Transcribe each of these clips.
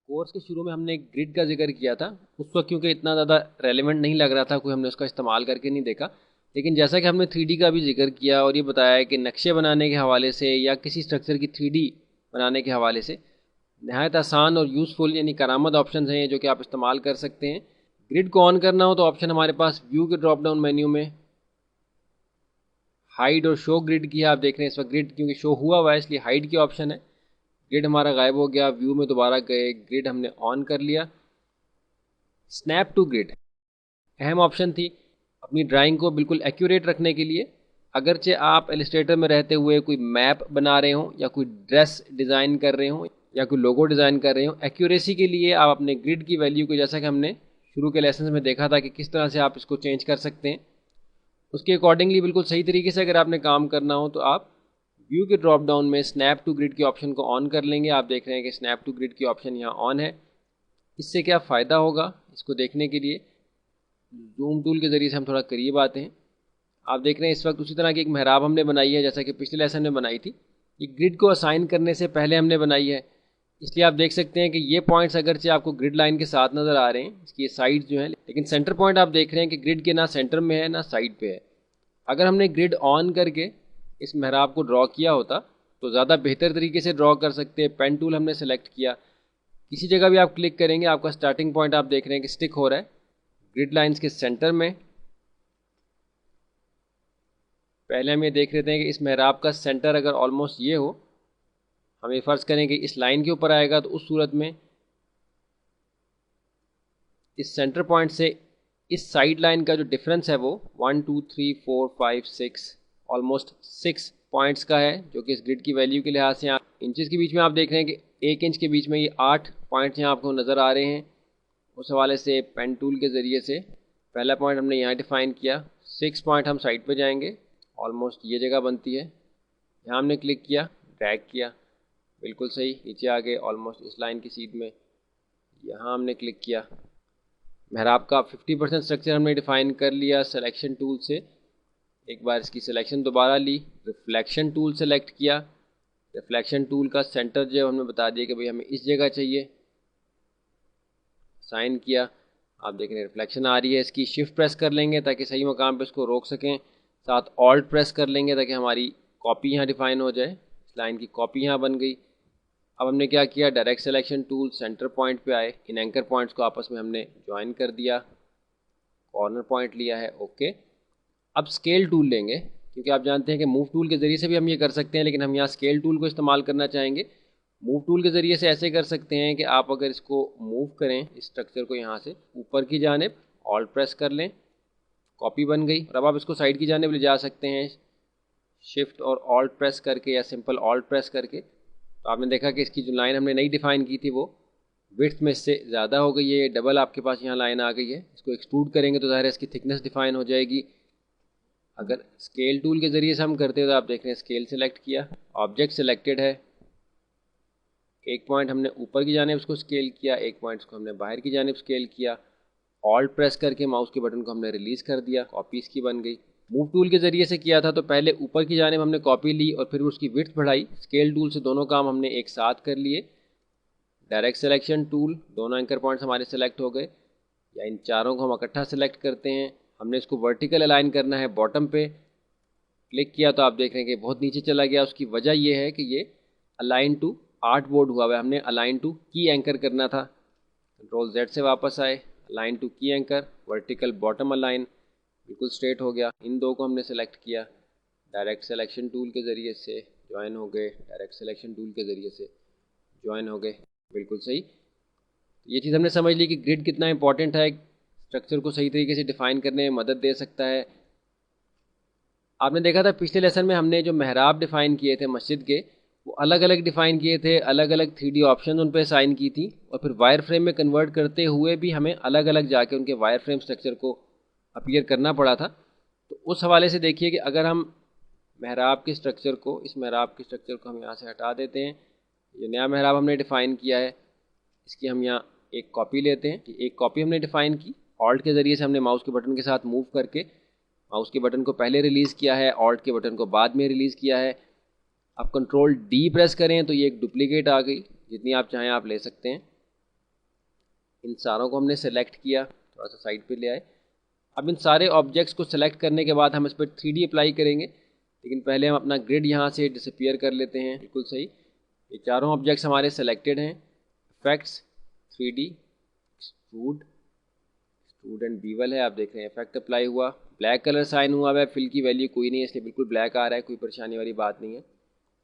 Course के शुरू में हमने एक ग्रिड का जिक्र किया था। उस वक्त क्योंकि इतना ज़्यादा रेलेवेंट नहीं लग रहा था, कोई हमने उसका इस्तेमाल करके नहीं देखा। लेकिन जैसा कि हमने 3D का भी जिक्र किया और ये बताया कि नक्शे बनाने के हवाले से या किसी स्ट्रक्चर की 3D बनाने के हवाले से नहायत आसान और यूज़फुल यानी करामद ऑप्शन हैं जो कि आप इस्तेमाल कर सकते हैं। ग्रिड को ऑन करना हो तो ऑप्शन हमारे पास व्यू के ड्रॉप डाउन मेन्यू में हाइड और शो ग्रिड की है। आप देख रहे हैं इस वक्त ग्रिड क्योंकि शो हुआ हुआ है इसलिए हाइड की ऑप्शन है। ग्रिड हमारा गायब हो गया, व्यू में दोबारा गए, ग्रिड हमने ऑन कर लिया। स्नैप टू ग्रिड अहम ऑप्शन थी अपनी ड्राइंग को बिल्कुल एक्यूरेट रखने के लिए। अगरचे आप इलस्ट्रेटर में रहते हुए कोई मैप बना रहे हों या कोई ड्रेस डिज़ाइन कर रहे हों या कोई लोगो डिज़ाइन कर रहे हों, एक्यूरेसी के लिए आप अपने ग्रिड की वैल्यू को, जैसा कि हमने शुरू के लेसन में देखा था कि किस तरह से आप इसको चेंज कर सकते हैं, उसके अकॉर्डिंगली बिल्कुल सही तरीके से अगर आपने काम करना हो तो आप व्यू के ड्रॉप डाउन में स्नैप टू ग्रिड के ऑप्शन को ऑन कर लेंगे। आप देख रहे हैं कि स्नैप टू ग्रिड की ऑप्शन यहाँ ऑन है। इससे क्या फ़ायदा होगा इसको देखने के लिए जूम टूल के ज़रिए से हम थोड़ा करीब आते हैं। आप देख रहे हैं इस वक्त उसी तरह की एक मेहराब हमने बनाई है जैसा कि पिछले लेसन में बनाई थी। ये ग्रिड को असाइन करने से पहले हमने बनाई है, इसलिए आप देख सकते हैं कि ये पॉइंट्स अगरचे आपको ग्रिड लाइन के साथ नज़र आ रहे हैं, इसकी ये साइड जो है, लेकिन सेंटर पॉइंट आप देख रहे हैं कि ग्रिड के ना सेंटर में है ना साइड पे है। अगर हमने ग्रिड ऑन करके इस मेहराब को ड्रॉ किया होता तो ज़्यादा बेहतर तरीके से ड्रॉ कर सकते हैं। पेन टूल हमने सेलेक्ट किया, किसी जगह भी आप क्लिक करेंगे आपका स्टार्टिंग पॉइंट आप देख रहे हैं कि स्टिक हो रहा है ग्रिड लाइंस के सेंटर में। पहले हम ये देख लेते हैं कि इस मेहराब का सेंटर अगर ऑलमोस्ट ये हो, हम ये फ़र्ज़ करें कि इस लाइन के ऊपर आएगा, तो उस सूरत में इस सेंटर पॉइंट से इस साइड लाइन का जो डिफरेंस है वो 1 2 3 4 5 6 ऑलमोस्ट 6 पॉइंट्स का है, जो कि इस ग्रिड की वैल्यू के लिहाज से आप इंचेस के बीच में आप देख रहे हैं कि 1 इंच के बीच में ये 8 पॉइंट्स यहाँ आपको नज़र आ रहे हैं। उस हवाले से पेन टूल के ज़रिए से पहला पॉइंट हमने यहाँ डिफ़ाइन किया, 6 पॉइंट हम साइड पे जाएंगे, ऑलमोस्ट ये जगह बनती है। यहाँ हमने क्लिक किया, ड्रैग किया, बिल्कुल सही नीचे आ गए ऑलमोस्ट इस लाइन की सीध में। यहाँ हमने क्लिक किया, मेहराब का 50% स्ट्रक्चर हमने डिफ़ाइन कर लिया सिलेक्शन टूल से। एक बार इसकी सिलेक्शन दोबारा ली, रिफ्लेक्शन टूल सेलेक्ट किया, रिफ्लेक्शन टूल का सेंटर जो हमने बता दिया कि भाई हमें इस जगह चाहिए, साइन किया। आप देख रहे हैं रिफ्लेक्शन आ रही है, इसकी शिफ्ट प्रेस कर लेंगे ताकि सही मकाम पे इसको रोक सकें, साथ ऑल्ट प्रेस कर लेंगे ताकि हमारी कॉपी यहाँ डिफ़ाइन हो जाए। इस लाइन की कॉपी यहाँ बन गई। अब हमने क्या किया, direct selection tool centre point पे आए, इन एंकर पॉइंट्स को आपस में हमने ज्वाइन कर दिया, कॉर्नर पॉइंट लिया है, ओके। अब स्केल टूल लेंगे, क्योंकि आप जानते हैं कि मूव टूल के ज़रिए से भी हम ये कर सकते हैं, लेकिन हम यहाँ स्केल टूल को इस्तेमाल करना चाहेंगे। मूव टूल के ज़रिए से ऐसे कर सकते हैं कि आप अगर इसको मूव करें इस स्ट्रक्चर को यहाँ से ऊपर की जानिब, ऑल्ट प्रेस कर लें, कॉपी बन गई। और अब आप इसको साइड की जानिब ले जा सकते हैं शिफ्ट और ऑल्ट प्रेस करके या सिंपल ऑल्ट प्रेस करके। तो आपने देखा कि इसकी जो लाइन हमने नई डिफ़ाइन की थी वो विड्थ में इससे ज़्यादा हो गई है, डबल आपके पास यहाँ लाइन आ गई है। इसको एक्सट्रूड करेंगे तो ज़ाहिर है इसकी थिकनेस डिफ़ाइन हो जाएगी। अगर स्केल टूल के ज़रिए से हम करते हैं तो आप देख रहे हैं स्केल सेलेक्ट किया, ऑब्जेक्ट सेलेक्टेड है, एक पॉइंट हमने ऊपर की जानिब उसको स्केल किया, एक पॉइंट को हमने बाहर की जानिब स्केल किया, ऑल्ट प्रेस करके माउस के बटन को हमने रिलीज़ कर दिया, कॉपी इसकी बन गई। मूव टूल के ज़रिए से किया था तो पहले ऊपर की जानिब हमने कॉपी ली और फिर उसकी विड्थ बढ़ाई। स्केल टूल से दोनों काम हमने एक साथ कर लिए। डायरेक्ट सिलेक्शन टूल, दोनों एंकर पॉइंट्स हमारे सेलेक्ट हो गए, या इन चारों को हम इकट्ठा सेलेक्ट करते हैं। हमने इसको वर्टिकल अलाइन करना है, बॉटम पे क्लिक किया तो आप देख रहे हैं कि बहुत नीचे चला गया। उसकी वजह यह है कि ये अलाइन टू आर्ट बोर्ड हुआ है, हमने अलाइन टू की एंकर करना था। कंट्रोल Z से वापस आए, अलाइन टू की एंकर, वर्टिकल बॉटम अलाइन, बिल्कुल स्ट्रेट हो गया। इन दो को हमने सेलेक्ट किया, डायरेक्ट सिलेक्शन टूल के ज़रिए से ज्वाइन हो गए, डायरेक्ट सिलेक्शन टूल के ज़रिए से ज्वाइन हो गए, बिल्कुल सही। ये चीज़ हमने समझ ली कि ग्रिड कितना इंपॉर्टेंट है, स्ट्रक्चर को सही तरीके से डिफ़ाइन करने में मदद दे सकता है। आपने देखा था पिछले लेसन में हमने जो मेहराब डिफ़ाइन किए थे मस्जिद के, वो अलग अलग डिफ़ाइन किए थे, अलग अलग 3D ऑप्शन उन पर साइन की थी, और फिर वायर फ्रेम में कन्वर्ट करते हुए भी हमें अलग अलग जाके उनके वायर फ्रेम स्ट्रक्चर को अपीयर करना पड़ा था। तो उस हवाले से देखिए कि अगर हम मेहराब के स्ट्रक्चर को, इस मेहराब के स्ट्रक्चर को हम यहाँ से हटा देते हैं, ये नया मेहराब हमने डिफ़ाइन किया है, इसकी हम यहाँ एक कॉपी लेते हैं। एक कॉपी हमने डिफ़ाइन की, ऑल्ट के ज़रिए से हमने माउस के बटन के साथ मूव करके माउस के बटन को पहले रिलीज़ किया है, ऑल्ट के बटन को बाद में रिलीज़ किया है। अब कंट्रोल D प्रेस करें तो ये एक डुप्लीकेट आ गई, जितनी आप चाहें आप ले सकते हैं। इन सारों को हमने सेलेक्ट किया, थोड़ा सा साइड पे ले आए। अब इन सारे ऑब्जेक्ट्स को सेलेक्ट करने के बाद हम इस पर 3D अप्लाई करेंगे, लेकिन पहले हम अपना ग्रिड यहाँ से डिसअपीयर कर लेते हैं। बिल्कुल सही, ये चारों ऑब्जेक्ट्स हमारे सेलेक्टेड हैं। इफेक्ट्स, 3D, एक्सट्रूड एंड बीवल है, आप देख रहे हैं इफेक्ट अप्लाई हुआ। ब्लैक कलर साइन हुआ है, फिल की वैल्यू कोई नहीं है इसलिए बिल्कुल ब्लैक आ रहा है, कोई परेशानी वाली बात नहीं है।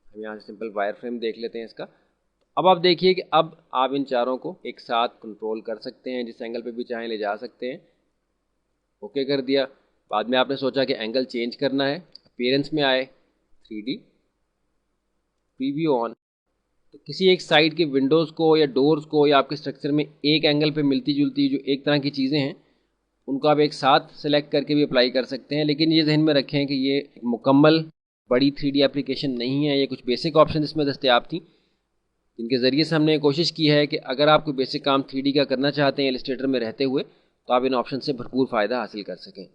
हम यहाँ से सिंपल वायर फ्रेम देख लेते हैं इसका। अब आप देखिए कि अब आप इन चारों को एक साथ कंट्रोल कर सकते हैं, जिस एंगल पे भी चाहें ले जा सकते हैं। ओके कर दिया। बाद में आपने सोचा कि एंगल चेंज करना है, अपीयरेंस में आए, 3D, प्रीव्यू ऑन। तो किसी एक साइड के विंडोज़ को या डोर्स को या आपके स्ट्रक्चर में एक एंगल पे मिलती जुलती जो एक तरह की चीज़ें हैं उनको आप एक साथ सेलेक्ट करके भी अप्लाई कर सकते हैं। लेकिन ये जहन में रखें कि ये एक मुकम्मल बड़ी 3D एप्लीकेशन नहीं है, ये कुछ बेसिक ऑप्शन इसमें दस्तियाब थी जिनके ज़रिए से हमने कोशिश की है कि अगर आप कोई बेसिक काम 3D का करना चाहते हैं इलस्ट्रेटर में रहते हुए तो आप इन ऑप्शन से भरपूर फ़ायदा हासिल कर सकें।